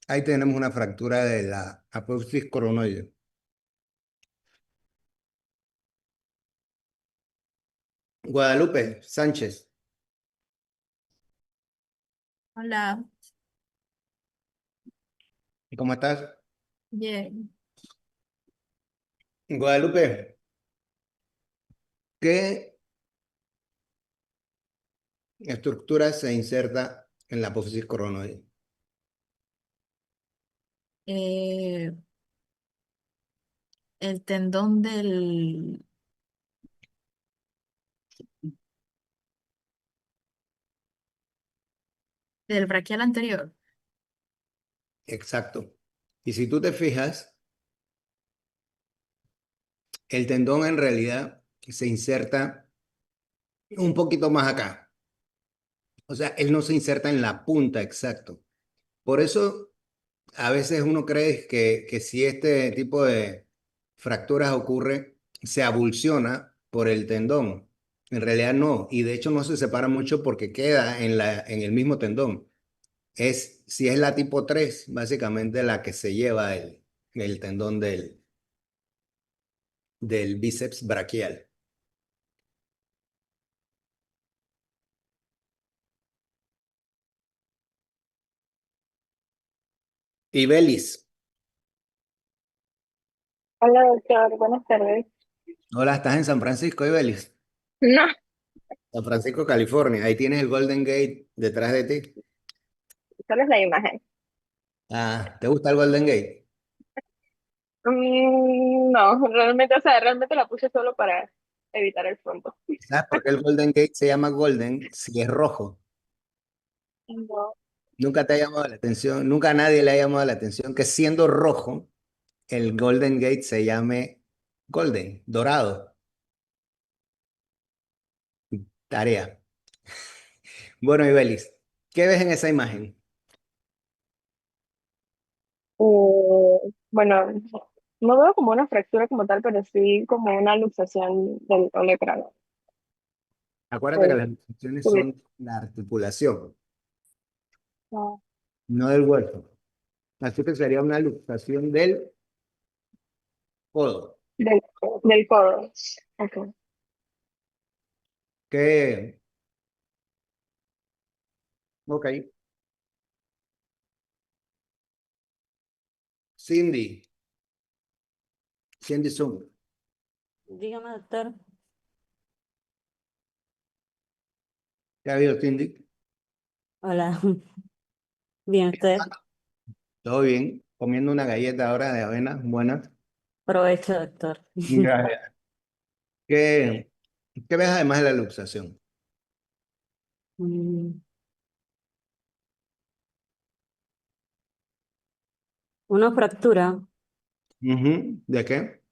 Ahí tenemos una fractura de la apófisis coronoide. Guadalupe Sánchez, Hola, ¿cómo estás? bien. Guadalupe, ¿qué estructura se inserta en la apófisis coronoide? Eh, el tendón del braquial anterior. Exacto. Y si tú te fijas, el tendón en realidad se inserta un poquito más acá. O sea, él no se inserta en la punta, exacto. Por eso a veces uno cree que si este tipo de fracturas ocurre, se abulsiona por el tendón. En realidad no, y de hecho no se separa mucho porque queda en el mismo tendón. Si es la tipo 3 básicamente la que se lleva el tendón del bíceps braquial. Y Belis, Hola, doctor. Buenas tardes. hola, ¿estás en San Francisco, Ibelis? No, San Francisco, California. Ahí tienes el Golden Gate detrás de ti. solo es la imagen. Ah, ¿te gusta el Golden Gate? No, realmente, o sea, realmente la puse solo para evitar el fondo. ¿Sabes por qué el Golden Gate se llama Golden si es rojo? No, Nunca te ha llamado la atención, nunca a nadie le ha llamado la atención que siendo rojo, el Golden Gate se llame Golden, dorado. Tarea. Bueno, Ibelis, ¿qué ves en esa imagen? bueno, no veo como una fractura como tal, pero sí como una luxación del olecrano. Acuérdate que Pues, las luxaciones subir. son la articulación, No, no del hueso. Así que sería una luxación del codo. del, del codo. Okay. ¿Qué? Ok. Cindy, Cindy Zoom. Dígame, doctor. ¿Qué ha habido, Cindy? Hola. Bien, usted. ¿Todo bien? Comiendo una galleta ahora de avena, buena. Provecho, doctor. Gracias. ¿Qué, qué ves además de la luxación? Mm, Una fractura Ujú. ¿De qué?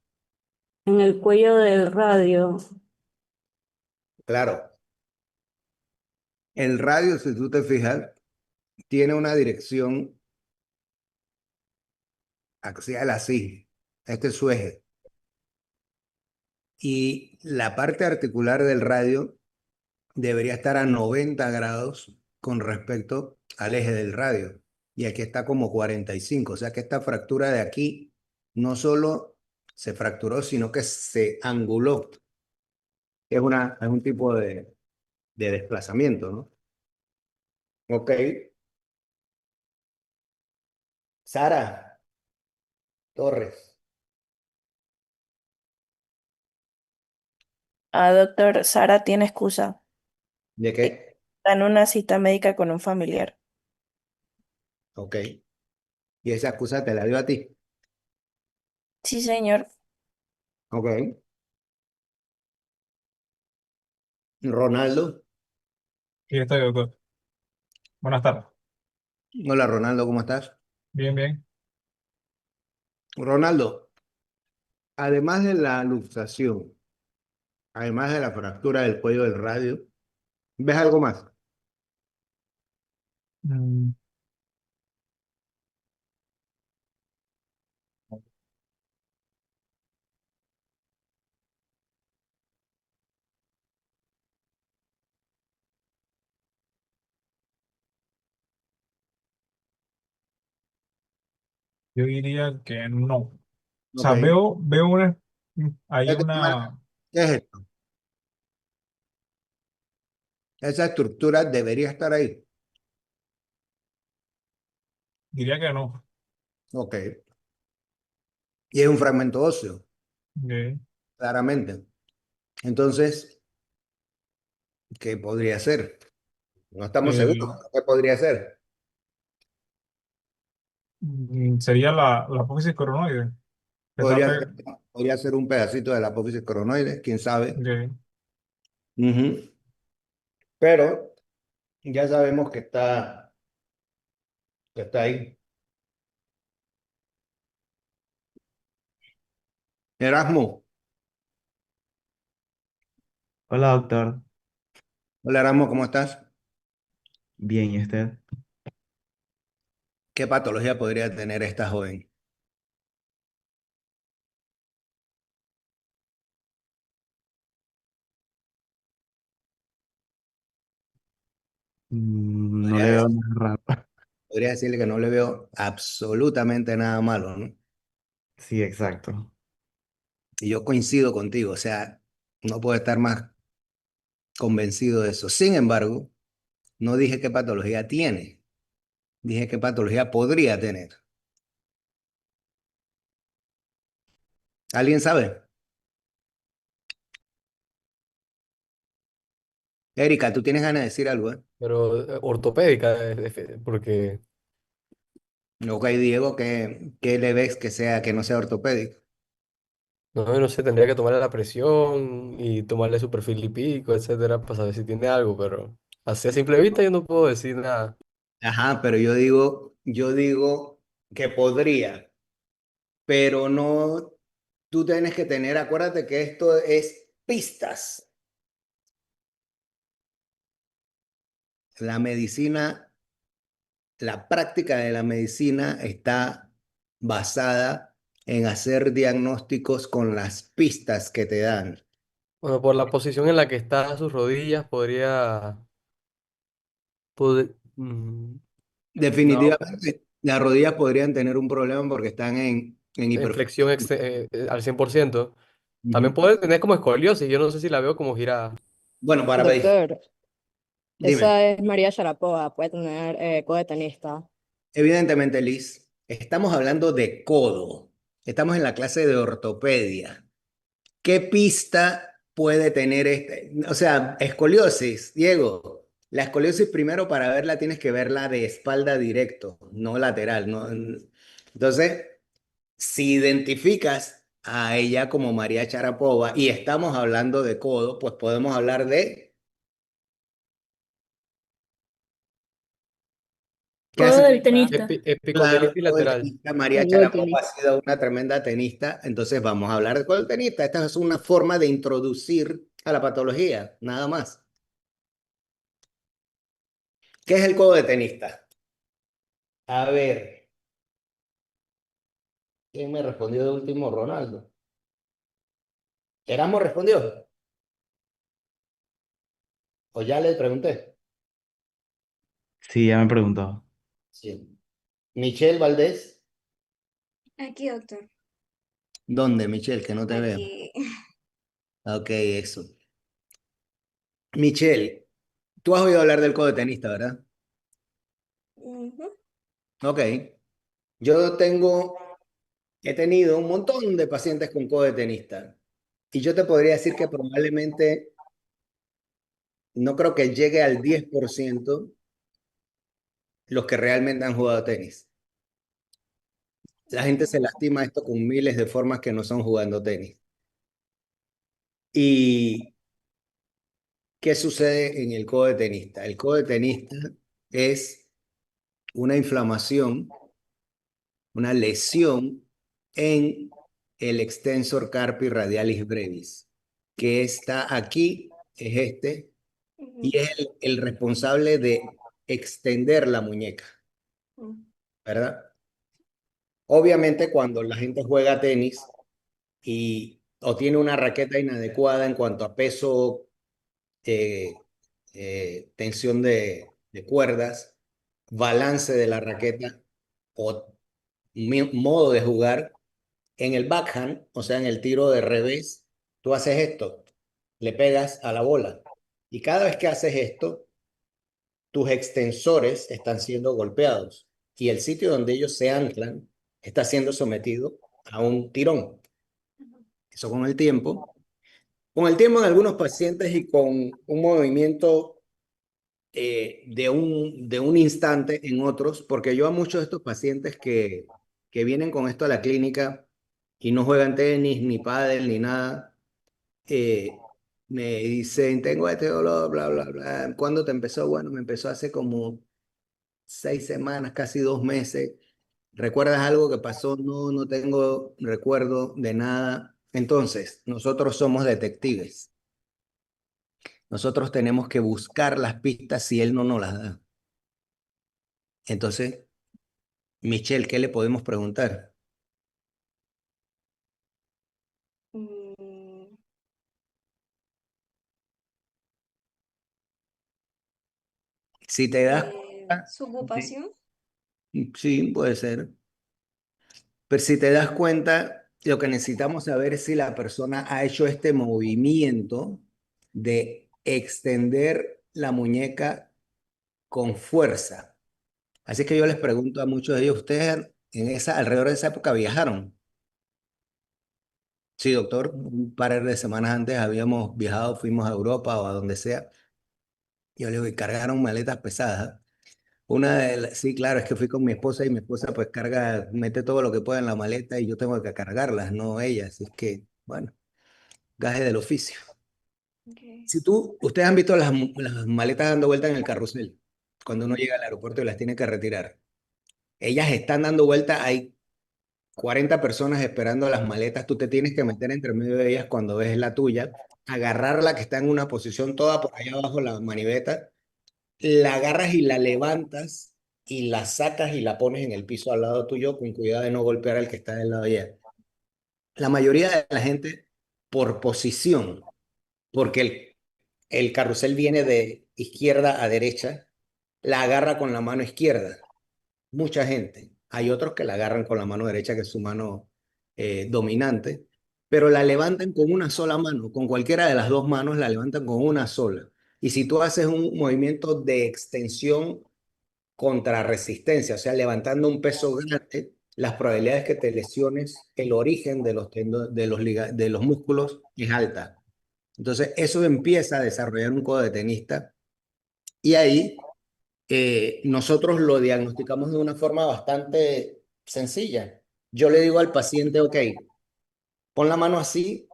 en el cuello del radio. Claro, el radio, si tú te fijas, tiene una dirección axial así. Este es su eje. Y la parte articular del radio debería estar a 90 grados con respecto al eje del radio. Y aquí está como 45. O sea que esta fractura de aquí no solo se fracturó, sino que se anguló. Es un tipo de desplazamiento, ¿no? Ok. Sara Torres. Ah, doctor, Sara tiene excusa. ¿De Está qué? en una cita médica con un familiar. Ok. Y esa excusa te la dio a ti. Sí, señor. Ok. Ronaldo. Sí, estoy, doctor. Buenas tardes. Hola, Ronaldo, ¿cómo estás? Bien, bien. Ronaldo, además de la luxación, además de la fractura del cuello del radio, ¿ves algo más? Mm, Yo diría que no. O Ok. sea, veo hay Fíjate, una, ¿qué es esto? Esa estructura debería estar ahí. diría que no. Ok. Y es un fragmento óseo, Ok. claramente. Entonces, ¿qué podría ser? No estamos seguros. El, ¿Qué podría ser? sería la apófisis coronoide. Que está Podría ser, podría ser un pedacito de la apófisis coronoide, quién sabe. ok. Ujú. Pero ya sabemos que está ahí. Erasmo. Hola, doctor. Hola Erasmo, ¿cómo estás? Bien, ¿y usted? ¿Qué patología podría tener esta joven? No Podría, le veo dec- nada raro. podría decirle que no le veo absolutamente nada malo, ¿no? Sí, exacto. Y yo coincido contigo, o sea, no puedo estar más convencido de eso. Sin embargo, no dije qué patología tiene, dije qué patología podría tener. ¿Alguien sabe? Erika, ¿tú tienes ganas de decir algo, eh? Pero ortopédica, porque Ok, Diego, ¿qué le ves que sea, que no sea ortopédico? no sé, tendría que tomarle la presión y tomarle su perfil lipídico, etcétera, para saber si tiene algo, pero así a simple vista yo no puedo decir nada. Ajá, pero yo digo que podría, pero no, tú tienes que tener, acuérdate que esto es pistas. La medicina, la práctica de la medicina está basada en hacer diagnósticos con las pistas que te dan. Bueno, por la posición en la que está sus rodillas, no, Definitivamente, las rodillas podrían tener un problema porque están en en hiperflexión. flexión al 100%. También Ujú. puede tener como escoliosis, yo no sé si la veo como girada. Bueno, para ver, Doctor, dime. esa es María Sharapova, puede tener codetenista. Evidentemente, Liz, estamos hablando de codo. Estamos en la clase de ortopedia. ¿Qué pista puede tener este? O sea, escoliosis, Diego. La escoliosis primero para verla tienes que verla de espalda directo, no lateral, ¿no? Entonces, si identificas a ella como María Sharapova y estamos hablando de codo, pues podemos hablar de... ¿Qué Codo hace? del tenista. Claro, Epicondilitis todo el lateral. tenista, María El gol Sharapova ha tenista. sido una tremenda tenista, entonces vamos a hablar de cuál tenista. Esta es una forma de introducir a la patología, nada más. ¿Qué es el codo de tenista? A ver, ¿quién me respondió de último? Ronaldo. ¿Erasmo respondió? ¿O ya le pregunté? Sí, ya me preguntó. Sí. Michelle Valdés. Aquí, doctor. ¿Dónde, Michelle? Que no te veo. Aquí. Ok, eso. Michelle, tú has oído hablar del codo de tenista, ¿verdad? Ujú. Ok. Yo he tenido un montón de pacientes con codo de tenista. Y yo te podría decir que probablemente no creo que llegue al 10% los que realmente han jugado tenis. La gente se lastima esto con miles de formas que no son jugando tenis. ¿Y qué sucede en el codo de tenista? El codo de tenista es una inflamación, una lesión en el extensor carpi radialis brevis, que está aquí, es este, Ujú. y es el responsable de extender la muñeca, Ujú. ¿verdad? Obviamente cuando la gente juega tenis y o tiene una raqueta inadecuada en cuanto a peso, eh, tensión de cuerdas, balance de la raqueta o modo de jugar. En el backhand, o sea, en el tiro de revés, tú haces esto, le pegas a la bola. Y cada vez que haces esto, tus extensores están siendo golpeados y el sitio donde ellos se anclan está siendo sometido a un tirón. Eso con el tiempo en algunos pacientes y con un movimiento de un instante en otros, porque yo a muchos de estos pacientes que vienen con esto a la clínica y no juegan tenis, ni pádel, ni nada, me dicen, tengo este dolor, bla, bla, bla. ¿Cuándo te empezó? Bueno, me empezó hace como 6 semanas, casi 2 meses. ¿Recuerdas algo que pasó? No, no tengo recuerdo de nada. Entonces, nosotros somos detectives. Nosotros tenemos que buscar las pistas si él no nos las da. Entonces, Michelle, ¿qué le podemos preguntar? Mm, Si te das cuenta, su ocupación. sí, puede ser. Pero si te das cuenta, lo que necesitamos saber es si la persona ha hecho este movimiento de extender la muñeca con fuerza. Así que yo les pregunto a muchos de ellos, ¿ustedes alrededor de esa época viajaron? Sí, doctor, un par de semanas antes habíamos viajado, fuimos a Europa o a donde sea. Yo le digo, y cargaron maletas pesadas. Sí, claro, es que fui con mi esposa y mi esposa pues carga, mete todo lo que pueda en la maleta y yo tengo que cargarlas, no ella. Así es que, bueno, gaje del oficio. Okay. Ustedes han visto las maletas dando vuelta en el carrusel, cuando uno llega al aeropuerto y las tiene que retirar. Ellas están dando vuelta, hay 40 personas esperando las maletas, tú te tienes que meter entre medio de ellas cuando ves la tuya, agarrarla que está en una posición toda por allá abajo, la maniveta, la agarras y la levantas y la sacas y la pones en el piso al lado tuyo con cuidado de no golpear al que está del lado de allá. La mayoría de la gente por posición, porque el carrusel viene de izquierda a derecha, la agarra con la mano izquierda. Mucha gente. Hay otros que la agarran con la mano derecha, que es su mano dominante, pero la levantan con una sola mano, con cualquiera de las dos manos la levantan con una sola. Y si tú haces un movimiento de extensión contra resistencia, o sea, levantando un peso grande, las probabilidades que te lesiones el origen de de los músculos es alta. Entonces, eso empieza a desarrollar un codo de tenista y ahí nosotros lo diagnosticamos de una forma bastante sencilla. Yo le digo al paciente, ok, pon la mano así,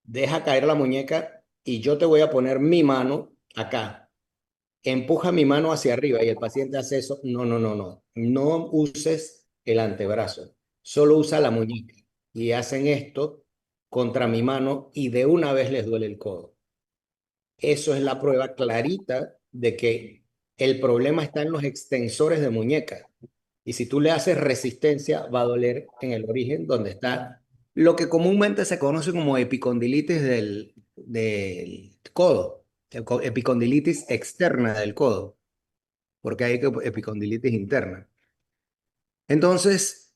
deja caer la muñeca y yo te voy a poner mi mano acá. Empuja mi mano hacia arriba y el paciente hace eso. No, no, no, no. No uses el antebrazo, solo usa la muñeca. Y hacen esto contra mi mano y de una vez les duele el codo. Eso es la prueba clarita de que el problema está en los extensores de muñeca. Y si tú le haces resistencia, va a doler en el origen donde está lo que comúnmente se conoce como epicondilitis del codo, epicondilitis externa del codo, porque hay epicondilitis interna. Entonces,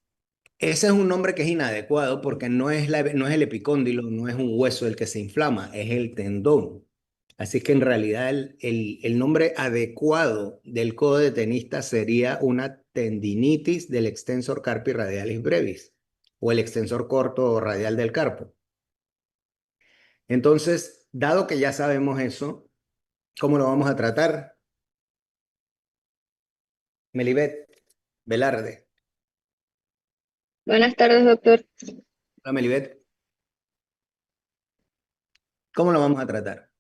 ese es un nombre que es inadecuado porque no es el epicóndilo, no es un hueso el que se inflama, es el tendón. Así que en realidad el nombre adecuado del codo de tenista sería una tendinitis del extensor carpi radialis brevis o el extensor corto radial del carpo. Entonces, dado que ya sabemos eso, ¿cómo lo vamos a tratar? Melibet Velarde. Buenas tardes, doctor. Hola, Melibet. ¿Cómo lo vamos a tratar?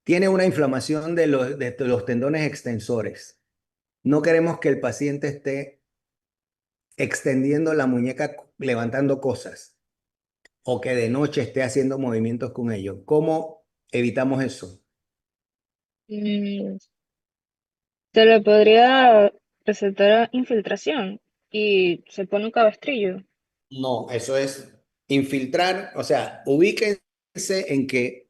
Tiene una inflamación de los tendones extensores. No queremos que el paciente esté extendiendo la muñeca, levantando cosas, o que de noche esté haciendo movimientos con ello. ¿Cómo evitamos eso? Mm, Se le podría recetar infiltración y se pone un cabestrillo. No, eso es infiltrar, o sea, ubíquense en que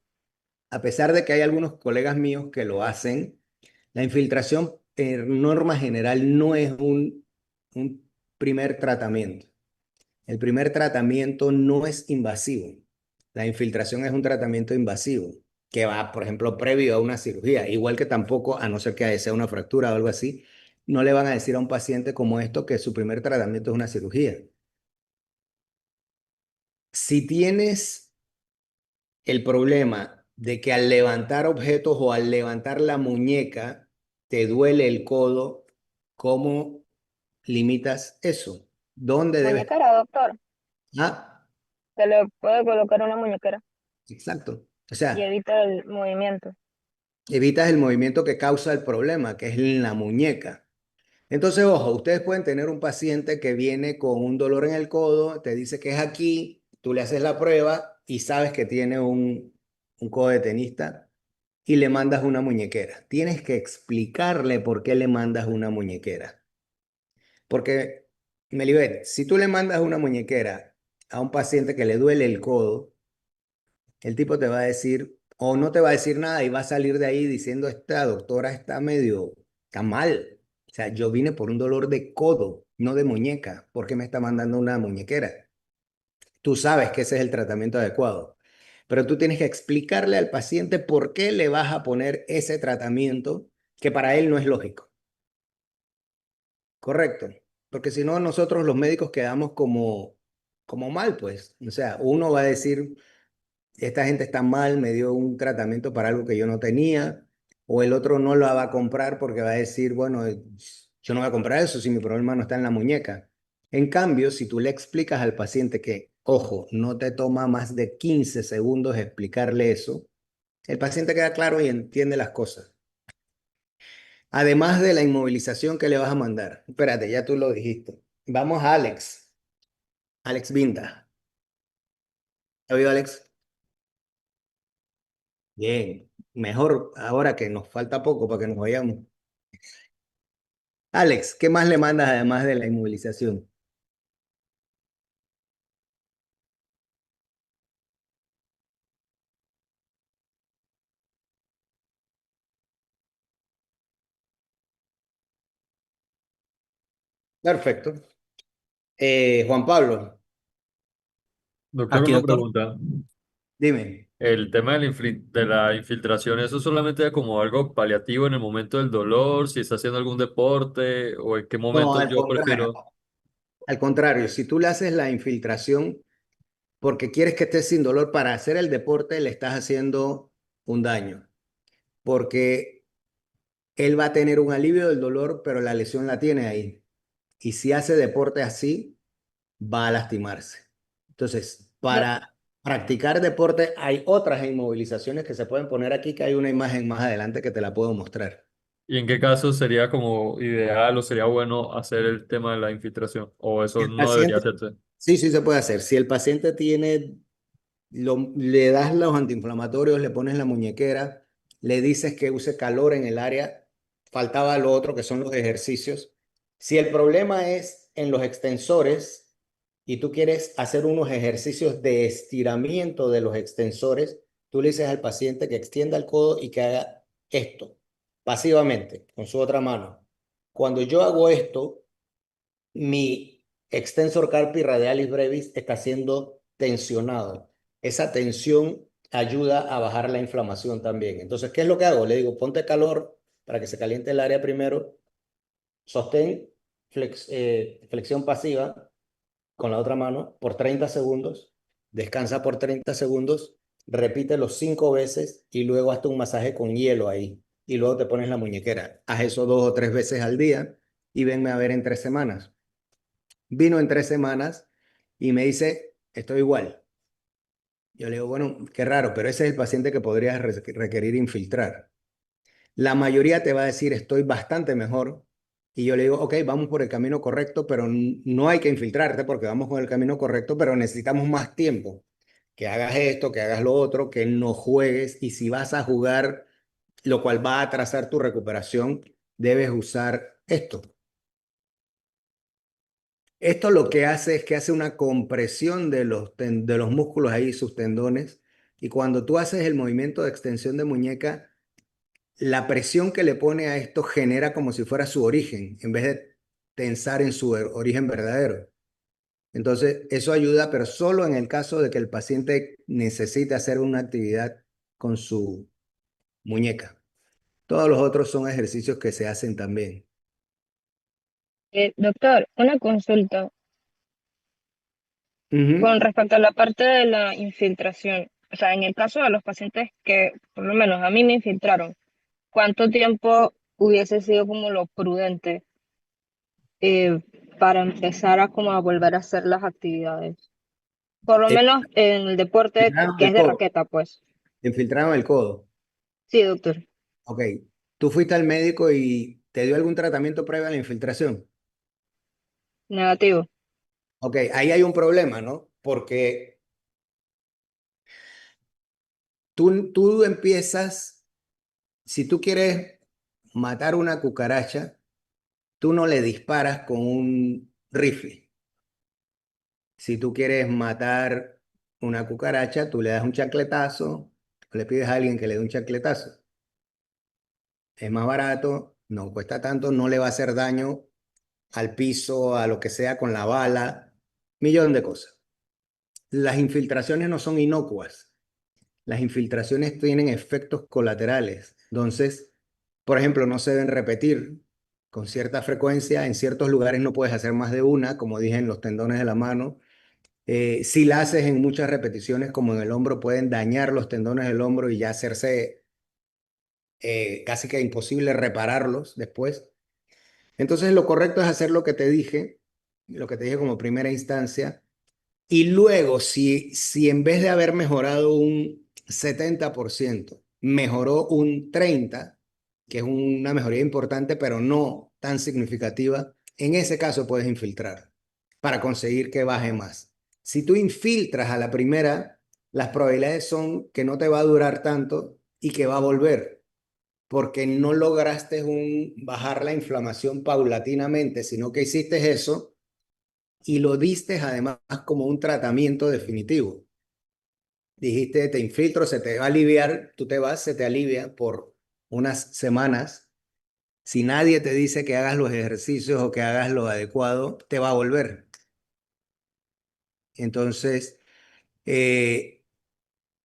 a pesar de que hay algunos colegas míos que lo hacen, la infiltración en norma general no es un primer tratamiento. El primer tratamiento no es invasivo. La infiltración es un tratamiento invasivo que va, por ejemplo, previo a una cirugía. Igual que tampoco, a no ser que sea una fractura o algo así, no le van a decir a un paciente como esto que su primer tratamiento es una cirugía. Si tienes el problema de que al levantar objetos o al levantar la muñeca te duele el codo, ¿cómo limitas eso? ¿Dónde debes? Muñequera, doctor. Ah, Se le puede colocar una muñequera exacto. O y sea, evita el movimiento. evitas el movimiento que causa el problema, que es en la muñeca. Entonces, ojo, ustedes pueden tener un paciente que viene con un dolor en el codo, te dice que es aquí, tú le haces la prueba y sabes que tiene un codo de tenista y le mandas una muñequera. Tienes que explicarle por qué le mandas una muñequera. Porque, Melibet, si tú le mandas una muñequera a un paciente que le duele el codo, el tipo te va a decir, o no te va a decir nada y va a salir de ahí diciendo, esta doctora está mal. O sea, yo vine por un dolor de codo, no de muñeca. ¿Por qué me está mandando una muñequera? Tú sabes que ese es el tratamiento adecuado, pero tú tienes que explicarle al paciente por qué le vas a poner ese tratamiento que para él no es lógico. Correcto. Porque si no, nosotros los médicos quedamos como mal, pues. O sea, uno va a decir, esta gente está mal, me dio un tratamiento para algo que yo no tenía, o el otro no lo va a comprar porque va a decir, bueno, yo no voy a comprar eso si mi problema no está en la muñeca. En cambio, si tú le explicas al paciente que, ojo, no te toma más de 15 segundos explicarle eso, el paciente queda claro y entiende las cosas. Además de la inmovilización que le vas a mandar. Espérate, ya tú lo dijiste. Vamos a Alex. Alex Vinda. ¿Ha oído, Alex? Bien, mejor ahora que nos falta poco para que nos vayamos. Alex, ¿qué más le mandas además de la inmovilización? Perfecto. Juan Pablo, Doctor, aquí, una doctor. pregunta. Dime. El tema de la infiltración, ¿eso solamente como algo paliativo en el momento del dolor, si está haciendo algún deporte o en qué No, momentos al yo contrario. prefiero? Al contrario, si tú le haces la infiltración porque quieres que esté sin dolor para hacer el deporte, le estás haciendo un daño. Porque él va a tener un alivio del dolor, pero la lesión la tiene ahí. Y si hace deporte así, va a lastimarse. Entonces, Do- para practicar deporte hay otras inmovilizaciones que se pueden poner aquí, que hay una imagen más adelante que te la puedo mostrar. ¿Y en qué caso sería como ideal o sería bueno hacer el tema de la infiltración? ¿O eso El no debería paciente, hacerse? sí, sí se puede hacer. Si el paciente tiene, le das los antiinflamatorios, le pones la muñequera, le dices que use calor en el área, faltaba lo otro que son los ejercicios. Si el problema es en los extensores y tú quieres hacer unos ejercicios de estiramiento de los extensores, tú le dices al paciente que extienda el codo y que haga esto pasivamente con su otra mano. Cuando yo hago esto, mi extensor carpi radialis brevis está siendo tensionado. Esa tensión ayuda a bajar la inflamación también. Entonces, ¿qué es lo que hago? Le digo, ponte calor para que se caliente el área primero, sostén flexión pasiva con la otra mano por 30 segundos, descansa por 30 segundos, repítelo 5 veces y luego hazte un masaje con hielo ahí. Y luego te pones la muñequera. Haz eso 2 o 3 veces al día y venme a ver en 3 semanas. Vino en 3 semanas y me dice, estoy igual. Yo le digo, bueno, qué raro, pero ese es el paciente que podrías requerir infiltrar. La mayoría te va a decir, estoy bastante mejor. Y yo le digo, ok, vamos por el camino correcto, pero no hay que infiltrarte porque vamos con el camino correcto, pero necesitamos más tiempo. Que hagas esto, que hagas lo otro, que no juegues. Y si vas a jugar, lo cual va a atrasar tu recuperación, debes usar esto. Esto lo que hace es que hace una compresión de los músculos ahí, sus tendones. Y cuando tú haces el movimiento de extensión de muñeca, la presión que le pone a esto genera como si fuera su origen. En vez de tensar en su origen verdadero. Entonces, eso ayuda, pero solo en el caso de que el paciente necesite hacer una actividad con su muñeca. Todos los otros son ejercicios que se hacen también. Doctor, una consulta Ujú. con respecto a la parte de la infiltración. O sea, en el caso de los pacientes que, por lo menos a mí me infiltraron, ¿cuánto tiempo hubiese sido como lo prudente eh, para empezar a como a volver a hacer las actividades? Por lo Te menos en el deporte infiltraron que el es de codo. raqueta, pues. Te infiltraron el codo. Sí, doctor. Ok. ¿Tú fuiste al médico y te dio algún tratamiento previo a la infiltración? Negativo. Ok, ahí hay un problema, ¿no? Porque tú empiezas, si tú quieres matar una cucaracha, tú no le disparas con un rifle. Si tú quieres matar una cucaracha, tú le das un chancletazo, le pides a alguien que le dé un chancletazo. Es más barato, no cuesta tanto, no le va a hacer daño al piso, a lo que sea con la bala, millón de cosas. Las infiltraciones no son inocuas. Las infiltraciones tienen efectos colaterales. Entonces, por ejemplo, no se deben repetir con cierta frecuencia. En ciertos lugares no puedes hacer más de una, como dije, en los tendones de la mano. Si la haces en muchas repeticiones, como en el hombro, pueden dañar los tendones del hombro y ya hacerse casi que imposible repararlos después. Entonces, lo correcto es hacer lo que te dije como primera instancia. Y luego, si en vez de haber mejorado un 70%, mejoró un 30%, que es una mejoría importante, pero no tan significativa, en ese caso puedes infiltrar para conseguir que baje más. Si tú infiltras a la primera, las probabilidades son que no te va a durar tanto y que va a volver, porque no lograste bajar la inflamación paulatinamente, sino que hiciste eso y lo diste además como un tratamiento definitivo. Dijiste, te infiltro, se te va a aliviar, tú te vas, se te alivia por unas semanas. Si nadie te dice que hagas los ejercicios o que hagas lo adecuado, te va a volver. Entonces,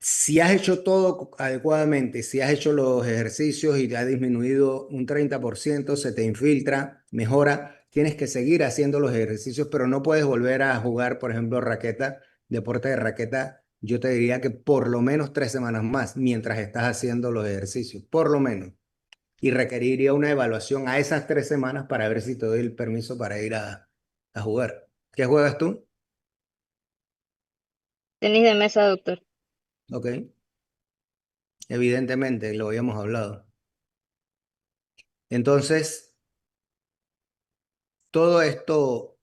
si has hecho todo adecuadamente, si has hecho los ejercicios y te ha disminuido un 30%, se te infiltra, mejora, tienes que seguir haciendo los ejercicios, pero no puedes volver a jugar, por ejemplo, raqueta, deporte de raqueta. Yo te diría que por lo menos 3 semanas más mientras estás haciendo los ejercicios, por lo menos. Y requeriría una evaluación a esas 3 semanas para ver si te doy el permiso para ir a jugar. ¿Qué juegas tú? Tenis de mesa, doctor. Ok. Evidentemente, lo habíamos hablado. Entonces, todo esto,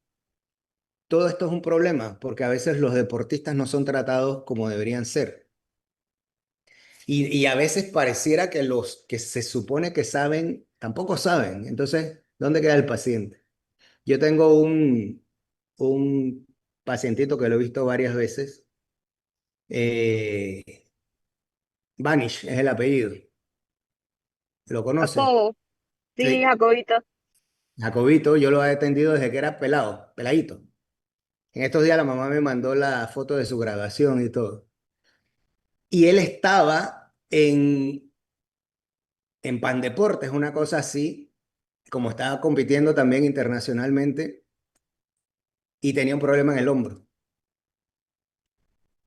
todo esto es un problema porque a veces los deportistas no son tratados como deberían ser. Y a veces pareciera que los que se supone que saben, tampoco saben. Entonces, ¿dónde queda el paciente? Yo tengo un pacientito que lo he visto varias veces. Eh, Vanish es el apellido. ¿Lo conoces? Jacobo. Sí, Sí. Jacobito. Jacobito, yo lo he atendido desde que era pelado, peladito. En estos días la mamá me mandó la foto de su grabación y todo. Y él estaba en Pandeportes, una cosa así, como estaba compitiendo también internacionalmente y tenía un problema en el hombro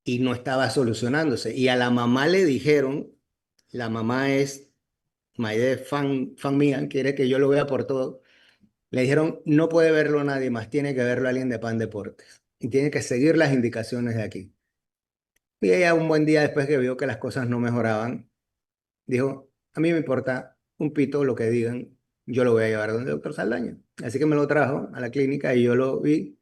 y no estaba solucionándose. Y a la mamá le dijeron, la mamá es Maide, fan mía, quiere que yo lo vea por todo. Le dijeron, no puede verlo nadie más, tiene que verlo alguien de Pandeportes y tiene que seguir las indicaciones de aquí. Y ella un buen día después que vio que las cosas no mejoraban, dijo, a mí me importa un pito lo que digan, yo lo voy a llevar donde el doctor Saldaña. Así que me lo trajo a la clínica y yo lo vi.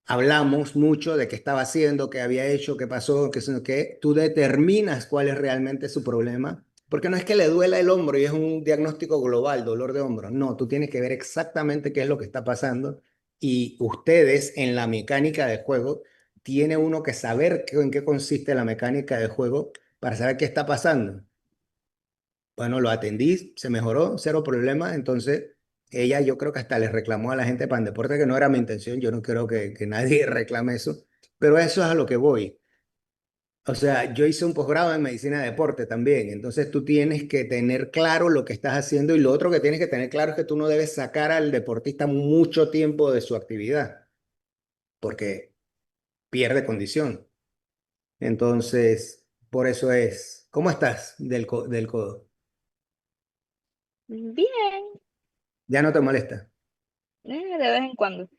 Hablamos mucho de qué estaba haciendo, qué había hecho, qué pasó, qué. Tú determinas cuál es realmente su problema, porque no es que le duela el hombro y es un diagnóstico global, dolor de hombro. No, tú tienes que ver exactamente qué es lo que está pasando y ustedes en la mecánica de juego, tiene uno que saber en qué consiste la mecánica de juego para saber qué está pasando. Bueno, lo atendí, se mejoró, cero problema. Entonces, ella yo creo que hasta le reclamó a la gente de Pandeporte, que no era mi intención, yo no creo que nadie reclame eso, pero eso es a lo que voy. O sea, yo hice un posgrado en medicina de deporte también, entonces tú tienes que tener claro lo que estás haciendo y lo otro que tienes que tener claro es que tú no debes sacar al deportista mucho tiempo de su actividad, porque pierde condición. Entonces, por eso es, ¿cómo estás del codo? Bien, ¿Ya no te molesta? de vez en cuando.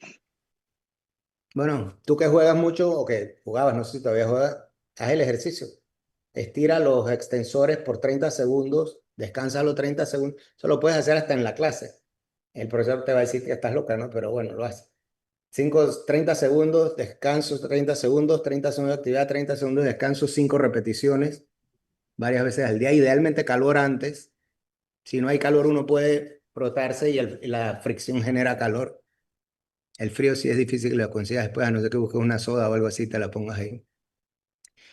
Bueno, tú que juegas mucho o que jugabas, no sé si todavía juegas, haz el ejercicio. Estira los extensores por 30 segundos, descansa los 30 segundos. Eso lo puedes hacer hasta en la clase. El profesor te va a decir que estás loca, ¿no? Pero bueno, lo hace. 30 segundos, descanso, 30 segundos, 30 segundos de actividad, 30 segundos de descanso, 5 repeticiones, varias veces al día. Idealmente calor antes. Si no hay calor, uno puede frotarse y la fricción genera calor. El frío sí es difícil que lo consigas después, a no ser que busques una soda o algo así, te la pongas ahí.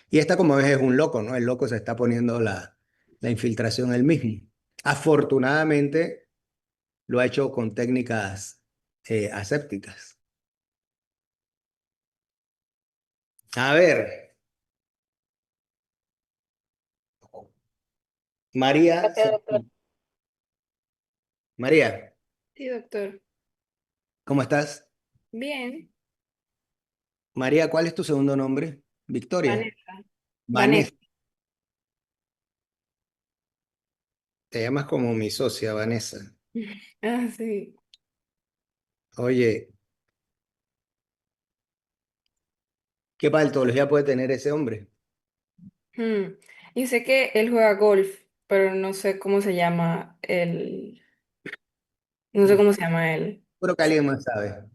Y esta, como ves, es un loco, ¿no? El loco se está poniendo la infiltración él mismo. Afortunadamente, lo ha hecho con técnicas asépticas. A ver, María, Gracias, doctor. María, Sí, doctor. ¿cómo estás? Bien. María, ¿cuál es tu segundo nombre? Victoria. Vanessa. Vanessa. Vanessa. Te llamas como mi socia, Vanessa. Ah, sí. Oye, ¿qué patología puede tener ese hombre? Hmm. Y sé que él juega golf, pero no sé cómo se llama el... No sé cómo se llama él. Creo que alguien más sabe.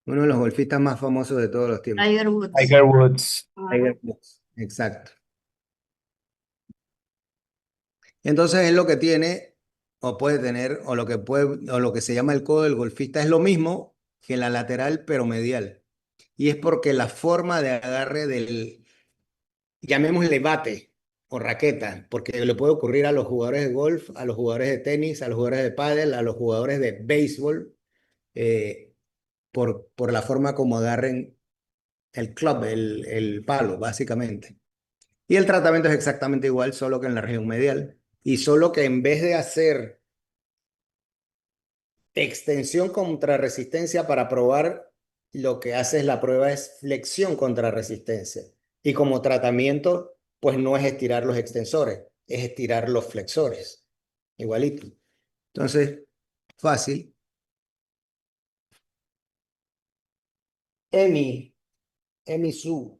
Uno de los golfistas más famosos de todos los tiempos. Tiger Woods. Tiger Woods. Ah, Tiger Woods. Exacto. Entonces es lo que tiene, o puede tener, o lo que puede, o lo que se llama el codo del golfista es lo mismo que la lateral, pero medial. Y es porque la forma de agarre del, llamémosle bate o raqueta, porque le puede ocurrir a los jugadores de golf, a los jugadores de tenis, a los jugadores de pádel, a los jugadores de béisbol, eh, por la forma como agarren el club, el palo, básicamente. Y el tratamiento es exactamente igual, solo que en la región medial. Y solo que en vez de hacer extensión contra resistencia para probar, lo que hace es la prueba es flexión contra resistencia. Y como tratamiento, pues no es estirar los extensores, es estirar los flexores. Igualito. Entonces, fácil. Emi, Emi Su,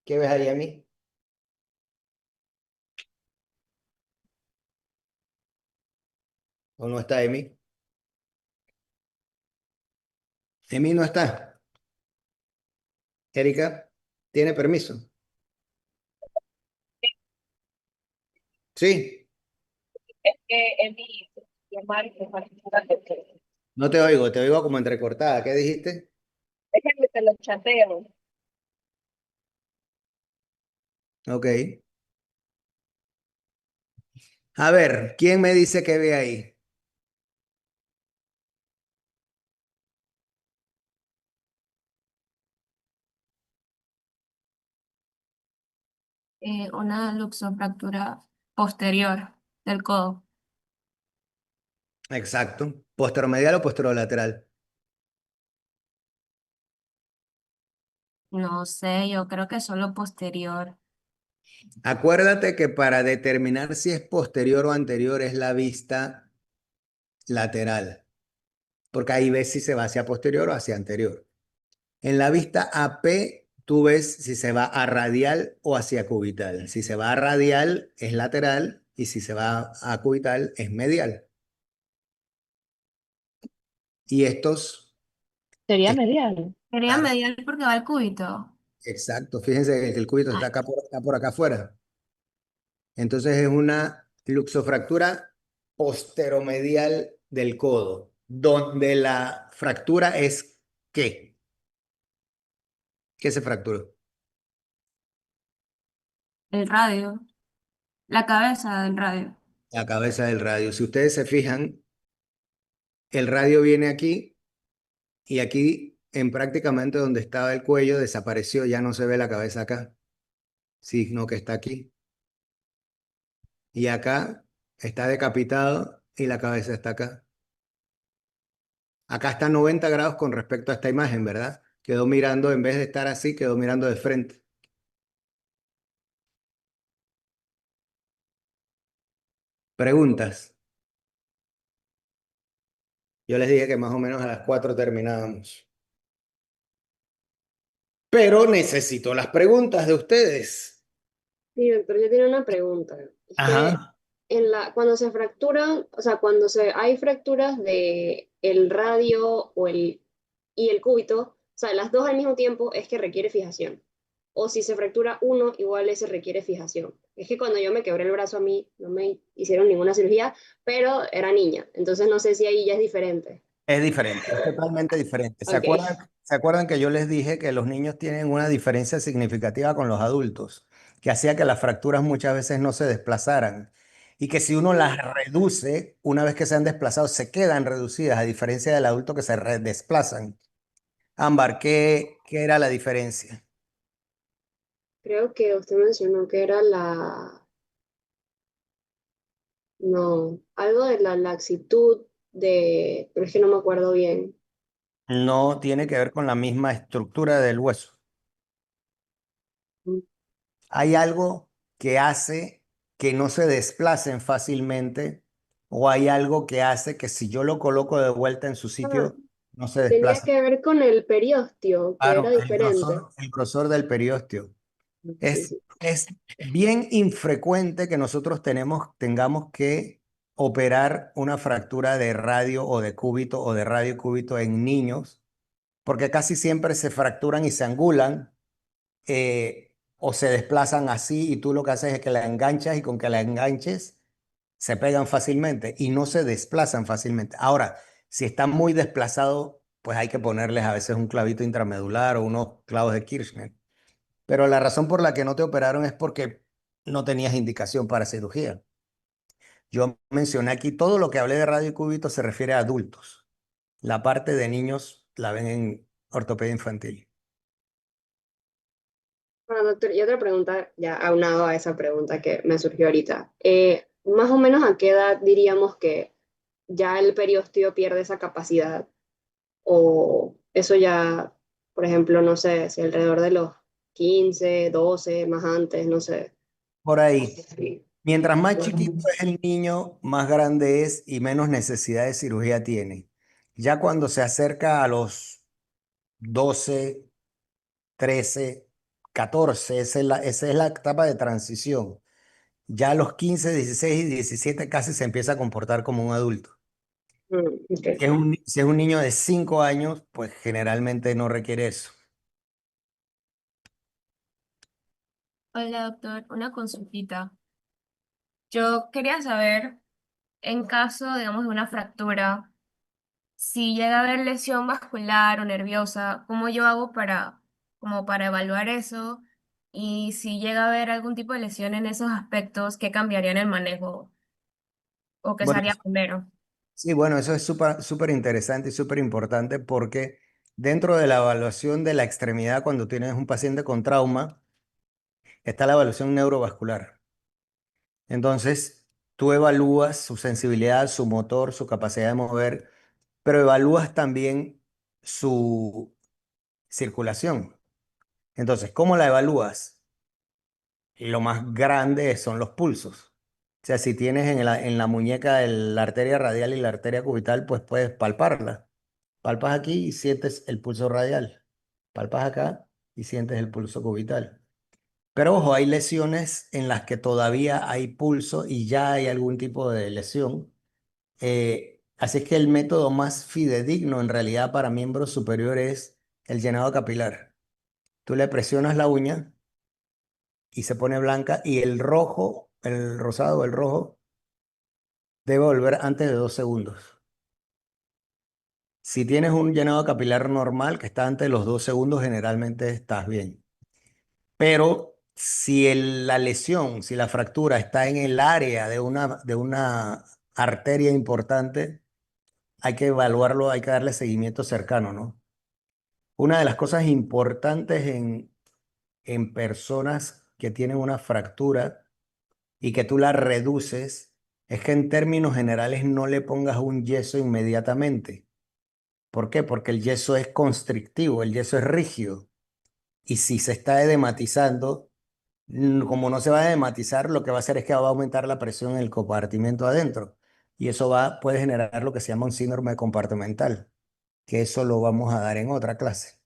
¿qué ves ahí, Emi? ¿O no está Emi? Emi no está. Erika, ¿tiene permiso? Sí, Es que es mi llamar y no te oigo como entrecortada. ¿Qué dijiste? déjenme te lo chateo. Ok. A ver, ¿quién me dice que ve ahí? Una luxofractura posterior del codo. Exacto. ¿Posteromedial o posterolateral? No sé, yo creo que solo posterior. Acuérdate que para determinar si es posterior o anterior es la vista lateral, porque ahí ves si se va hacia posterior o hacia anterior. En la vista AP, tú ves si se va a radial o hacia cubital. Si se va a radial es lateral y si se va a cubital es medial. Y estos, Sería es- medial. Sería claro, medial porque va al cúbito. exacto. Fíjense que el cúbito Ay, está por acá afuera. Entonces es una luxofractura posteromedial del codo, donde la fractura es ¿qué? ¿Qué se fracturó? el radio. La cabeza del radio. La cabeza del radio. Si ustedes se fijan, el radio viene aquí y aquí en prácticamente donde estaba el cuello desapareció, ya no se ve la cabeza acá, sino que está aquí. Y acá está decapitado y la cabeza está acá. Acá está 90 grados con respecto a esta imagen, ¿verdad? Quedó mirando, en vez de estar así, quedó mirando de frente. Preguntas. Yo les dije que más o menos a las 4 terminábamos. Pero necesito las preguntas de ustedes. Sí, doctor, yo tenía una pregunta. Es que Ajá. cuando se fracturan, o sea, cuando hay fracturas de el radio y el cúbito, o sea, las dos al mismo tiempo es que requiere fijación. O si se fractura uno, igual ese requiere fijación. Es que cuando yo me quebré el brazo a mí, no me hicieron ninguna cirugía, pero era niña. Entonces no sé si ahí ya es diferente. Es diferente, es totalmente diferente. Ok. Se acuerdan que yo les dije que los niños tienen una diferencia significativa con los adultos, que hacía que las fracturas muchas veces no se desplazaran y que si uno las reduce, una vez que se han desplazado, se quedan reducidas, a diferencia del adulto que se desplazan? Ámbar, ¿qué era la diferencia? Creo que usted mencionó que era no, algo de la laxitud pero es que no me acuerdo bien. No tiene que ver con la misma estructura del hueso. Hay algo que hace que no se desplacen fácilmente o hay algo que hace que si yo lo coloco de vuelta en su Ah, sitio, no se tenía desplaza. que ver con el periósteo, que era Claro, diferente. el grosor del periósteo. Sí, sí. Es bien infrecuente que nosotros tengamos que operar una fractura de radio o de cúbito o de radio cúbito en niños, porque casi siempre se fracturan y se angulan o se desplazan así y tú lo que haces es que la enganchas y con que la enganches se pegan fácilmente y no se desplazan fácilmente. Ahora, si están muy desplazados, pues hay que ponerles a veces un clavito intramedular o unos clavos de Kirchner. Pero la razón por la que no te operaron es porque no tenías indicación para cirugía. Yo mencioné aquí todo lo que hablé de radio y cúbito se refiere a adultos. La parte de niños la ven en ortopedia infantil. Bueno, doctor, y otra pregunta, ya aunado a esa pregunta que me surgió ahorita. Más o menos a qué edad diríamos que ya el periósteo pierde esa capacidad, o eso ya, por ejemplo, no sé, si alrededor de los 15 12 más antes, no sé. Por ahí. Sí. Mientras más chiquito es el niño, más grande es y menos necesidad de cirugía tiene. Ya cuando se acerca a los 12, 13, 14, esa es la etapa de transición. Ya a los 15, 16 y 17 casi se empieza a comportar como un adulto. Ok. Si es un niño de 5 años, pues generalmente no requiere eso. Hola, doctor, una consultita. Yo quería saber, en caso, digamos, de una fractura, si llega a haber lesión vascular o nerviosa, ¿cómo yo hago como para evaluar eso? Y si llega a haber algún tipo de lesión en esos aspectos, ¿qué cambiaría en el manejo? ¿O qué se Bueno, haría primero? sí, bueno, eso es súper interesante y súper importante porque dentro de la evaluación de la extremidad, cuando tienes un paciente con trauma, está la evaluación neurovascular. Entonces, tú evalúas su sensibilidad, su motor, su capacidad de mover, pero evalúas también su circulación. Entonces, ¿cómo la evalúas? Lo más grande son los pulsos. O sea, si tienes en la muñeca la arteria radial y la arteria cubital, pues puedes palparla. Palpas aquí y sientes el pulso radial. Palpas acá y sientes el pulso cubital. Pero ojo, hay lesiones en las que todavía hay pulso y ya hay algún tipo de lesión. Así es que el método más fidedigno en realidad para miembros superiores es el llenado capilar. Tú le presionas la uña y se pone blanca y el rojo, el rosado, el rojo, debe volver antes de 2 segundos. Si tienes un llenado capilar normal que está antes de los 2 segundos, generalmente estás bien. Pero la lesión, si la fractura está en el área de una arteria importante, hay que evaluarlo, hay que darle seguimiento cercano, ¿no? Una de las cosas importantes en personas que tienen una fractura y que tú la reduces es que en términos generales no le pongas un yeso inmediatamente. ¿Por qué? Porque el yeso es constrictivo, el yeso es rígido. Y si se está edematizando, como no se va a edematizar, lo que va a hacer es que va a aumentar la presión en el compartimento adentro. Y eso puede generar lo que se llama un síndrome compartimental, que eso lo vamos a dar en otra clase.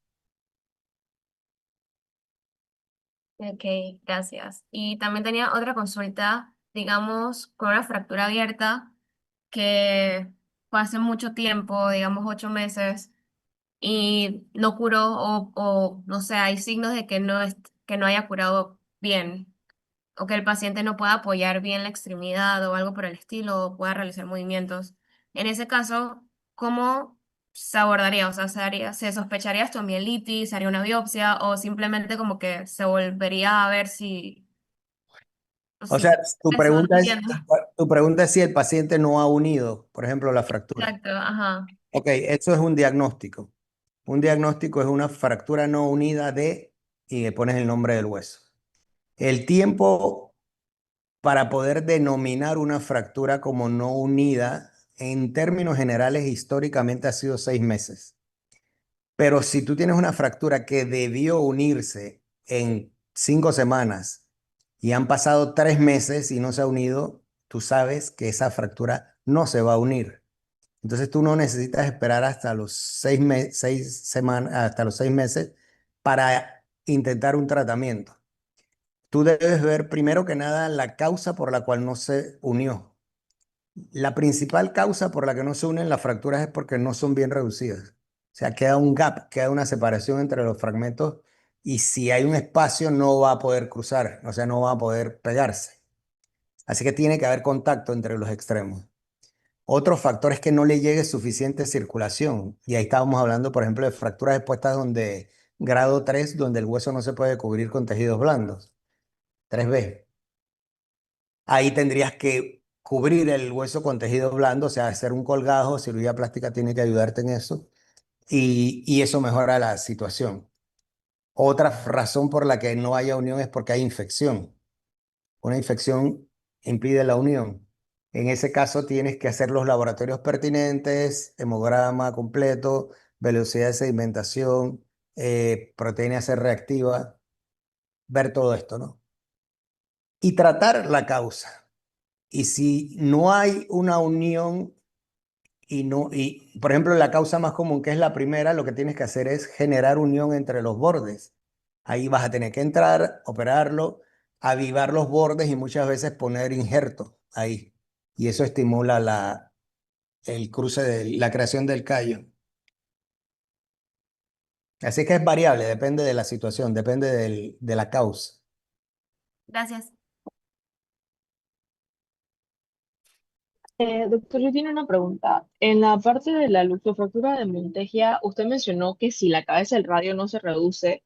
Ok, gracias. Y también tenía otra consulta, digamos, con una fractura abierta que fue hace mucho tiempo, digamos 8 meses, y no curó o no sé, hay signos de que no haya curado bien o que el paciente no pueda apoyar bien la extremidad o algo por el estilo o pueda realizar movimientos. En ese caso, ¿cómo se abordaría? O sea, ¿se sospecharía osteomielitis, se haría una biopsia o simplemente como que se volvería a ver si, o O si sea, se... Eso, no entiendo. tu pregunta es si el paciente no ha unido, por ejemplo, la fractura. Exacto, ajá. Ok, eso es un diagnóstico. Un diagnóstico es una fractura no unida y le pones el nombre del hueso. El tiempo para poder denominar una fractura como no unida, en términos generales, históricamente ha sido 6 meses. Pero si tú tienes una fractura que debió unirse en 5 semanas y han pasado 3 meses y no se ha unido, tú sabes que esa fractura no se va a unir. Entonces tú no necesitas esperar hasta los 6 semanas, hasta los 6 meses para intentar un tratamiento. Tú debes ver primero que nada la causa por la cual no se unió. La principal causa por la que no se unen las fracturas es porque no son bien reducidas. O sea, queda un gap, queda una separación entre los fragmentos y si hay un espacio no va a poder cruzar, o sea, no va a poder pegarse. Así que tiene que haber contacto entre los extremos. Otro factor es que no le llegue suficiente circulación. Y ahí estábamos hablando, por ejemplo, de fracturas expuestas donde grado 3, donde el hueso no se puede cubrir con tejidos blandos. 3B. Ahí tendrías que cubrir el hueso con tejido blando, o sea, hacer un colgajo, cirugía plástica tiene que ayudarte en eso, y eso mejora la situación. Otra razón por la que no haya unión es porque hay infección. Una infección impide la unión. En ese caso tienes que hacer los laboratorios pertinentes, hemograma completo, velocidad de sedimentación, proteína C reactiva, ver todo esto, ¿no? Y tratar la causa. Y si no hay una unión por ejemplo, la causa más común, que es la primera, lo que tienes que hacer es generar unión entre los bordes. Ahí vas a tener que entrar, operarlo, avivar los bordes y muchas veces poner injertos ahí. Y eso estimula el cruce de la creación del callo. Así que es variable, depende de la situación, depende de la causa. Gracias. Doctor, yo tiene una pregunta. En la parte de la luxofractura de Montegia, usted mencionó que si la cabeza del radio no se reduce,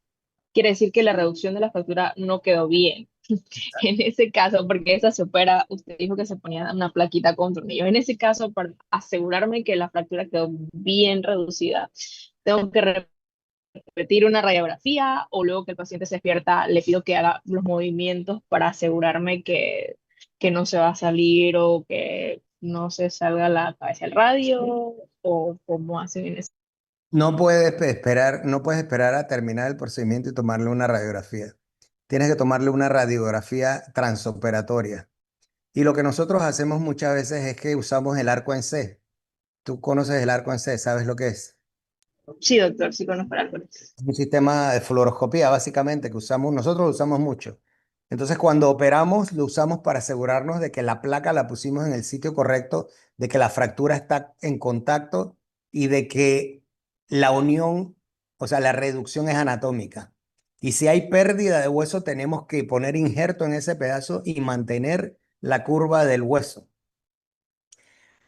quiere decir que la reducción de la fractura no quedó bien. En ese caso, porque esa se opera, usted dijo que se ponía una plaquita con tornillos. En ese caso, para asegurarme que la fractura quedó bien reducida, tengo que repetir una radiografía o luego que el paciente se despierta, le pido que haga los movimientos para asegurarme que no se va a salir o que no se salga la cabeza del radio o cómo hacen en ese. No puedes esperar a terminar el procedimiento y tomarle una radiografía. Tienes que tomarle una radiografía transoperatoria. Y lo que nosotros hacemos muchas veces es que usamos el arco en C. Tú conoces el arco en C, ¿sabes lo que es? Sí, doctor, sí conozco el algoritmo. Es un sistema de fluoroscopía, básicamente, que nosotros lo usamos mucho. Entonces, cuando operamos, lo usamos para asegurarnos de que la placa la pusimos en el sitio correcto, de que la fractura está en contacto y de que la unión, o sea, la reducción es anatómica. Y si hay pérdida de hueso, tenemos que poner injerto en ese pedazo y mantener la curva del hueso.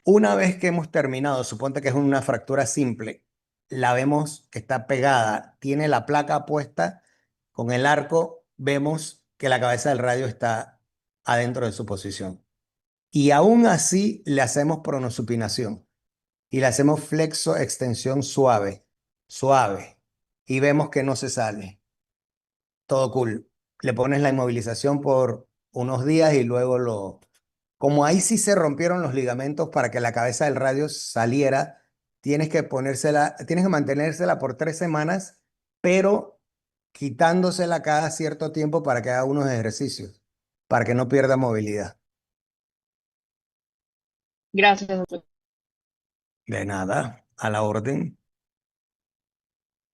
Una vez que hemos terminado, suponte que es una fractura simple, la vemos que está pegada, tiene la placa puesta con el arco, vemos que la cabeza del radio está adentro de su posición. Y aún así le hacemos pronosupinación y le hacemos flexo extensión suave, suave, y vemos que no se sale. Todo cool. Le pones la inmovilización por unos días y luego como ahí sí se rompieron los ligamentos para que la cabeza del radio saliera, tienes que mantenérsela por 3 semanas, pero quitándosela cada cierto tiempo para que haga unos ejercicios, para que no pierda movilidad. Gracias, doctor. De nada, a la orden.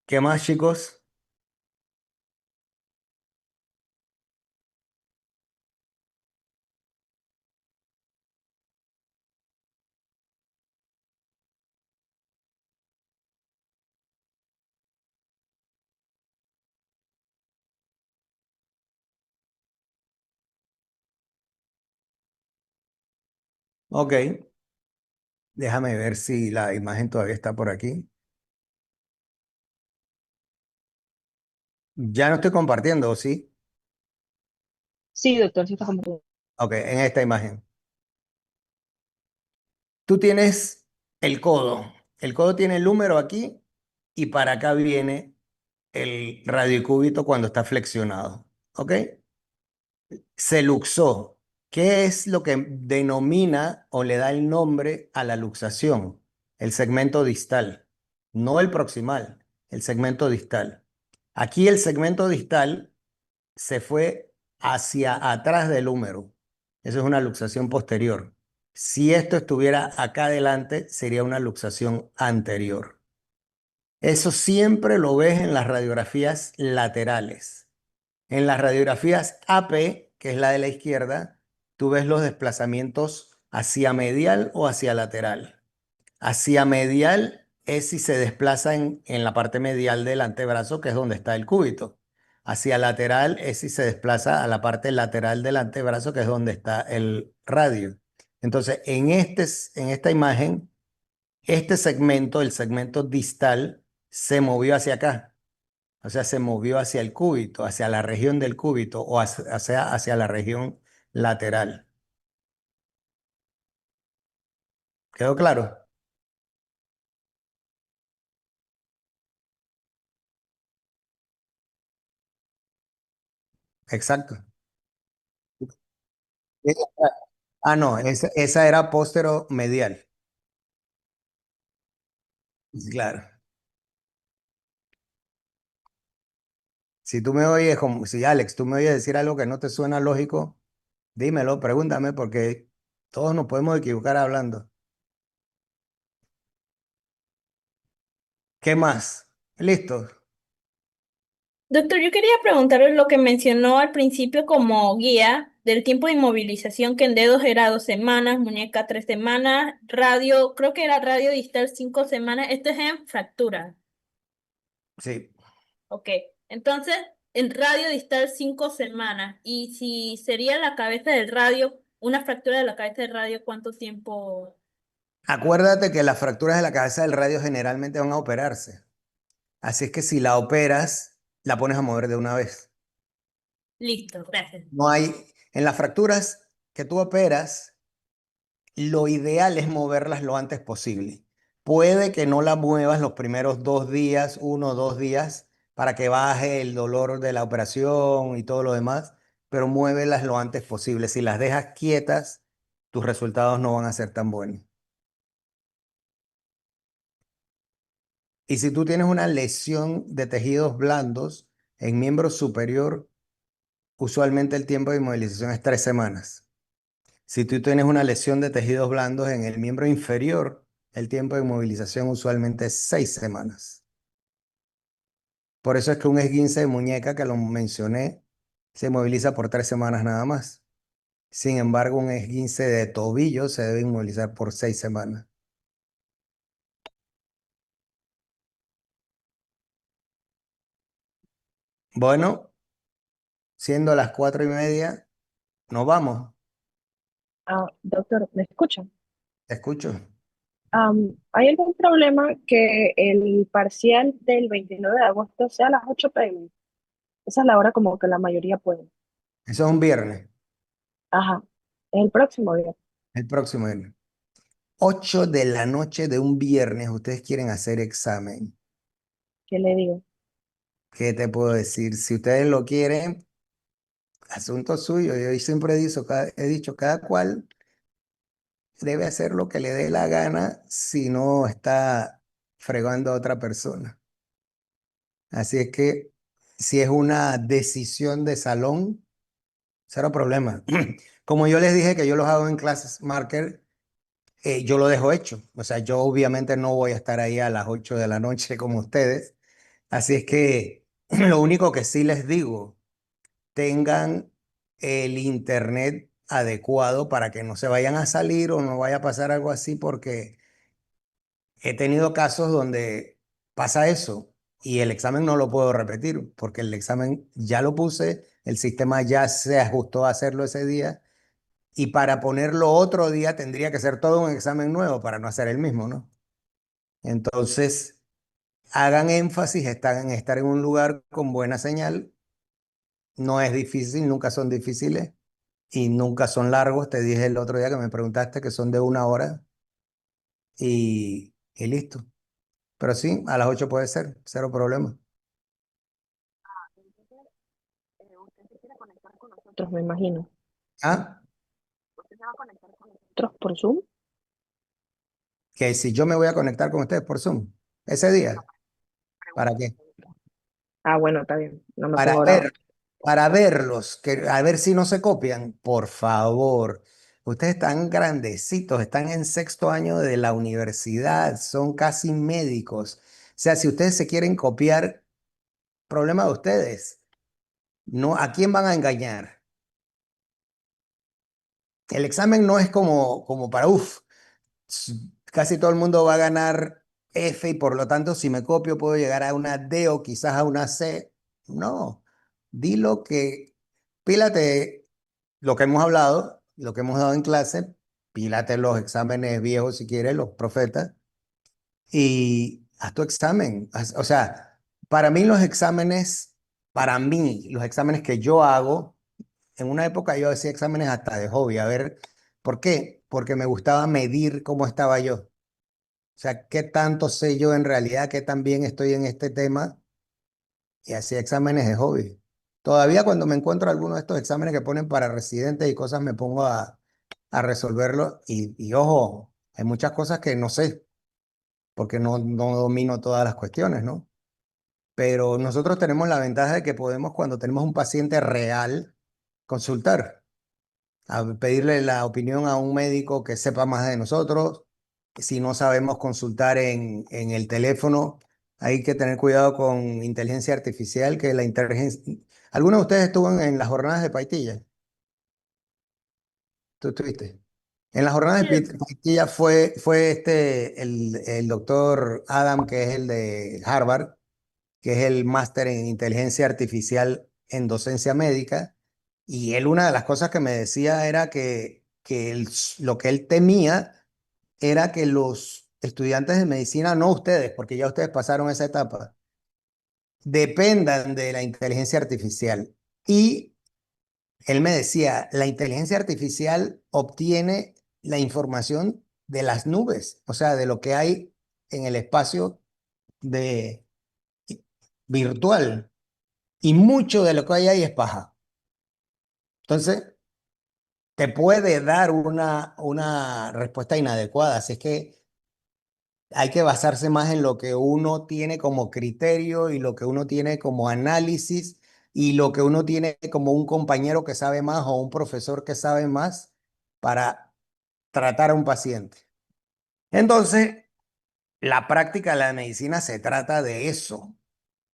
¿Qué más, chicos? Ok, déjame ver si la imagen todavía está por aquí. Ya no estoy compartiendo, ¿o sí? Sí, doctor, sí está como... Ok, en esta imagen. Tú tienes el codo. El codo tiene el número aquí y para acá viene el radiocúbito cuando está flexionado. ¿Ok? Se luxó. ¿Qué es lo que denomina o le da el nombre a la luxación? El segmento distal, no el proximal, el segmento distal. Aquí el segmento distal se fue hacia atrás del húmero. Eso es una luxación posterior. Si esto estuviera acá adelante, sería una luxación anterior. Eso siempre lo ves en las radiografías laterales. En las radiografías AP, que es la de la izquierda, tú ves los desplazamientos hacia medial o hacia lateral. Hacia medial es si se desplaza en la parte medial del antebrazo, que es donde está el cúbito. Hacia lateral es si se desplaza a la parte lateral del antebrazo, que es donde está el radio. Entonces, en esta imagen, este segmento, el segmento distal, se movió hacia acá. O sea, se movió hacia el cúbito, hacia la región del cúbito o hacia la región lateral. ¿Quedó claro? Exacto. Ah, no, esa era póstero-medial. Claro. Si tú me oyes, como si Alex, tú me oyes decir algo que no te suena lógico, dímelo, pregúntame, porque todos nos podemos equivocar hablando. ¿Qué más? ¿Listo? Doctor, yo quería preguntarle lo que mencionó al principio como guía del tiempo de inmovilización, que en dedos era 2 semanas, muñeca 3 semanas, radio, creo que era radio distal 5 semanas. Esto es en fractura. Sí. Ok, entonces en radio distal 5 semanas. Y si sería la cabeza del radio, una fractura de la cabeza del radio, ¿cuánto tiempo? Acuérdate que las fracturas de la cabeza del radio generalmente van a operarse. Así es que si la operas, la pones a mover de una vez. Listo, gracias. No hay, en las fracturas que tú operas, lo ideal es moverlas lo antes posible. Puede que no la muevas los primeros 2 días, 1 o 2 días, para que baje el dolor de la operación y todo lo demás, pero muévelas lo antes posible. Si las dejas quietas, tus resultados no van a ser tan buenos. Y si tú tienes una lesión de tejidos blandos en miembro superior, usualmente el tiempo de inmovilización es 3 semanas. Si tú tienes una lesión de tejidos blandos en el miembro inferior, el tiempo de inmovilización usualmente es 6 semanas. Por eso es que un esguince de muñeca, que lo mencioné, se moviliza por 3 semanas nada más. Sin embargo, un esguince de tobillo se debe inmovilizar por 6 semanas. Bueno, siendo las 4:30, nos vamos. Doctor, ¿me escucha? Te escucho. ¿Hay algún problema que el parcial del 29 de agosto sea a las 8 p.m.? Esa es la hora como que la mayoría puede. Eso es un viernes, Ajá, es el próximo día. el próximo viernes. 8 de la noche de un viernes, ustedes quieren hacer examen. ¿Qué le digo? ¿Qué te puedo decir? Si ustedes lo quieren, asunto suyo. Yo siempre he dicho, cada cual debe hacer lo que le dé la gana si no está fregando a otra persona. Así es que si es una decisión de salón, cero problema. Como yo les dije que yo los hago en clases marker, yo lo dejo hecho. O sea, yo obviamente no voy a estar ahí a las 8 de la noche como ustedes. Así es que lo único que sí les digo, tengan el internet adecuado para que no se vayan a salir o no vaya a pasar algo así, porque he tenido casos donde pasa eso y el examen no lo puedo repetir porque el examen ya lo puse, el sistema ya se ajustó a hacerlo ese día y para ponerlo otro día tendría que ser todo un examen nuevo para no hacer el mismo, ¿no? Entonces, hagan énfasis en estar en un lugar con buena señal. No es difícil, nunca son difíciles y nunca son largos. Te dije el otro día que me preguntaste que son de 1 hora y listo. Pero sí, a las 8 puede ser, cero problema. Usted se quiere conectar con nosotros, me imagino. Ah, ¿Usted se va a conectar con nosotros por Zoom? que si yo me voy a conectar con ustedes por Zoom, ese día, ¿para qué? Ah, bueno, está bien. No me Para pongo brava. ver, para verlos, a ver si no se copian, por favor. Ustedes están grandecitos, están en 6.º año de la universidad, son casi médicos. O sea, si ustedes se quieren copiar, problema de ustedes. No, ¿a quién van a engañar? El examen no es como para, casi todo el mundo va a ganar F y por lo tanto si me copio puedo llegar a una D o quizás a una C. No, dilo que, pílate lo que hemos hablado, lo que hemos dado en clase, pílate los exámenes viejos si quieres, los profetas, y haz tu examen. O sea, para mí los exámenes que yo hago, en una época yo hacía exámenes hasta de hobby. A ver, ¿por qué? Porque me gustaba medir cómo estaba yo. O sea, qué tanto sé yo en realidad, qué tan bien estoy en este tema y hacía exámenes de hobby. Todavía cuando me encuentro algunos de estos exámenes que ponen para residentes y cosas, me pongo a resolverlo y ojo, hay muchas cosas que no sé porque no domino todas las cuestiones, ¿no? Pero nosotros tenemos la ventaja de que podemos, cuando tenemos un paciente real, consultar, a pedirle la opinión a un médico que sepa más de nosotros. Si no sabemos consultar en el teléfono, hay que tener cuidado con inteligencia artificial, que la inteligencia... ¿Alguno de ustedes estuvo en las jornadas de Paitilla? ¿Tú estuviste? En las jornadas de Paitilla fue el doctor Adam, que es el de Harvard, que es el máster en inteligencia artificial en docencia médica, y él una de las cosas que me decía era que lo que él temía era que los estudiantes de medicina, no ustedes, porque ya ustedes pasaron esa etapa, dependan de la inteligencia artificial. Y él me decía, la inteligencia artificial obtiene la información de las nubes, o sea, de lo que hay en el espacio de virtual. Y mucho de lo que hay ahí es paja. Entonces, te puede dar una respuesta inadecuada. Así es que hay que basarse más en lo que uno tiene como criterio y lo que uno tiene como análisis y lo que uno tiene como un compañero que sabe más o un profesor que sabe más para tratar a un paciente. Entonces, la práctica de la medicina se trata de eso.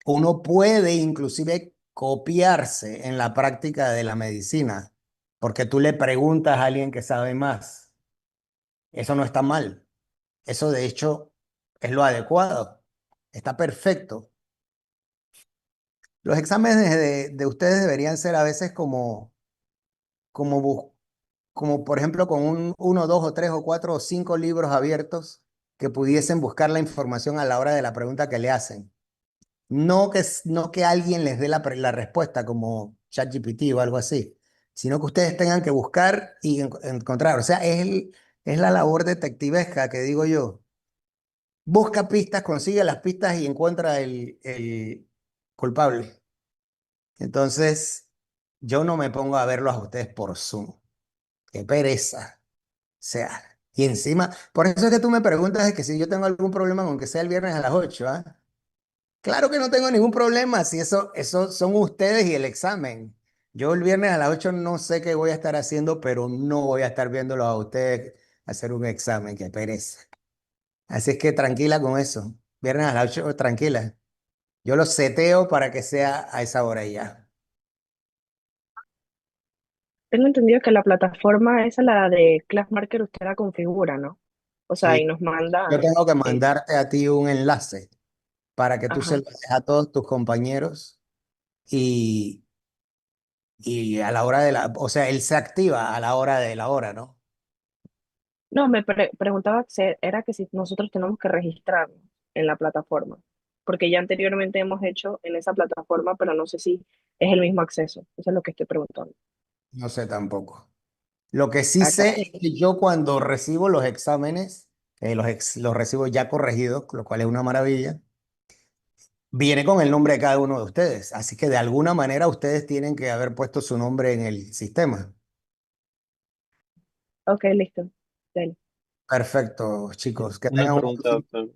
Uno puede inclusive copiarse en la práctica de la medicina, porque tú le preguntas a alguien que sabe más. Eso no está mal. Eso de hecho es lo adecuado. Está perfecto. Los exámenes de ustedes deberían ser a veces como, como por ejemplo con uno, dos o tres o cuatro o cinco libros abiertos que pudiesen buscar la información a la hora de la pregunta que le hacen. No que alguien les dé la respuesta como ChatGPT o algo así, sino que ustedes tengan que buscar y encontrar. O sea, es la labor detectivesca que digo yo. Busca pistas, consigue las pistas y encuentra el culpable. Entonces, yo no me pongo a verlos a ustedes por Zoom. Qué pereza. O sea, y encima, por eso es que tú me preguntas de que si yo tengo algún problema con que sea el viernes a las 8, ¿ah? Claro que no tengo ningún problema, si eso son ustedes y el examen. Yo el viernes a las 8 no sé qué voy a estar haciendo, pero no voy a estar viéndolos a ustedes hacer un examen, qué pereza. Así es que tranquila con eso. Viernes a las 8, tranquila. Yo los seteo para que sea a esa hora y ya. Tengo entendido que la plataforma esa, la de Classmarker, usted la configura, ¿no? O sea, y Sí, nos yo manda, tengo que mandarte a ti un enlace para que tú se ajá. lo des a todos tus compañeros y, y a la hora de o sea, él se activa a la hora de la hora, ¿no? No, preguntaba era que si nosotros tenemos que registrarnos en la plataforma, porque ya anteriormente hemos hecho en esa plataforma, pero no sé si es el mismo acceso. Eso es lo que estoy preguntando. No sé tampoco. Lo que sí Acá. sé es que yo cuando recibo los exámenes, los recibo ya corregidos, lo cual es una maravilla, viene con el nombre de cada uno de ustedes. Así que de alguna manera ustedes tienen que haber puesto su nombre en el sistema. Ok, listo. Dale. Perfecto, chicos. Que Una tengan un pregunta, doctor.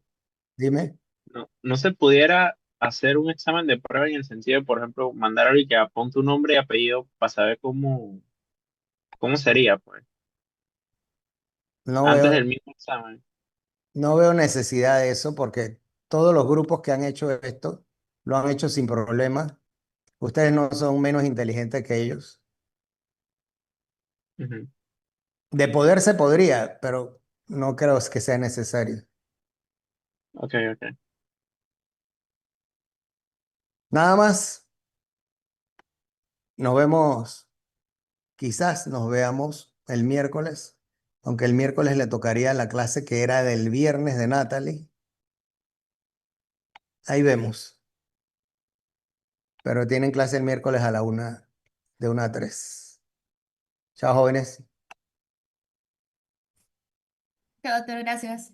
Dime. ¿No se pudiera hacer un examen de prueba en el sentido de, por ejemplo, mandar a alguien que apunte tu nombre y apellido para saber cómo sería, pues, No antes veo, del mismo examen? no veo necesidad de eso porque todos los grupos que han hecho esto lo han hecho sin problema. Ustedes no son menos inteligentes que ellos. Ujú. De poder se podría, pero no creo que sea necesario. Ok, ok. Nada más, nos vemos, quizás nos veamos el miércoles, aunque el miércoles le tocaría la clase que era del viernes de Natalie. Ahí vemos, pero tienen clase el miércoles a la 1, de 1 a 3. Chao, jóvenes. Chao, doctor, gracias.